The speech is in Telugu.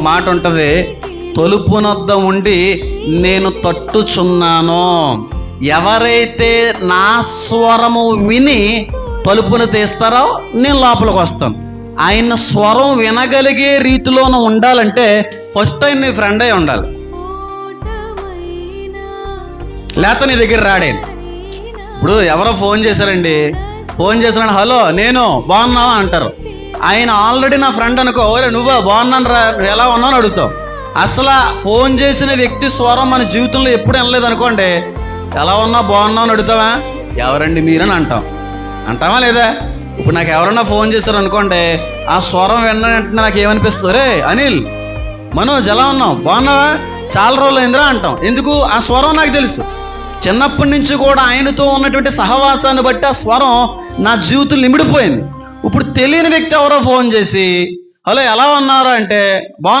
మాట ఉంటుంది, తలుపునొద్ద ఉండి నేను తట్టుచున్నాను. ఎవరైతే నా స్వరము విని తలుపును తీస్తారో నేను లోపలికి వస్తాను. ఆయన స్వరం వినగలిగే రీతిలోనూ ఉండాలంటే ఫస్ట్ టైం నీ ఫ్రెండ్ అయి ఉండాలి, లేకపోతే నీ దగ్గర రాడే. ఇప్పుడు ఎవరో ఫోన్ చేశారండి, ఫోన్ చేశారని హలో నేను బాగున్నావా అంటారు. ఆయన ఆల్రెడీ నా ఫ్రెండ్ అనుకో, నువ్వా బాగున్నాను రా, నువ్వు ఎలా ఉన్నావు అని అడుగుతావు. అసలు ఫోన్ చేసిన వ్యక్తి స్వరం మన జీవితంలో ఎప్పుడు వినలేదు అనుకోండి, ఎలా ఉన్నావు బాగున్నావు అని అడుగుతావా, ఎవరండి మీరని అంటావా లేదా? ఇప్పుడు నాకు ఎవరన్నా ఫోన్ చేశారు అనుకోండి, ఆ స్వరం విన్న నాకు ఏమనిపిస్తుంది, రే అనిల్ మనోజ్ ఎలా ఉన్నావు బాగున్నావా చాలా రోజులు అయిందిరా అంటాం. ఎందుకు? ఆ స్వరం నాకు తెలుసు. చిన్నప్పటి నుంచి కూడా ఆయనతో ఉన్నటువంటి సహవాసాన్ని బట్టి ఆ స్వరం నా జీవితం నిమిడిపోయింది. ఇప్పుడు తెలియని వ్యక్తి ఎవరో ఫోన్ చేసి హలో ఎలా ఉన్నారు అంటే బాగున్నా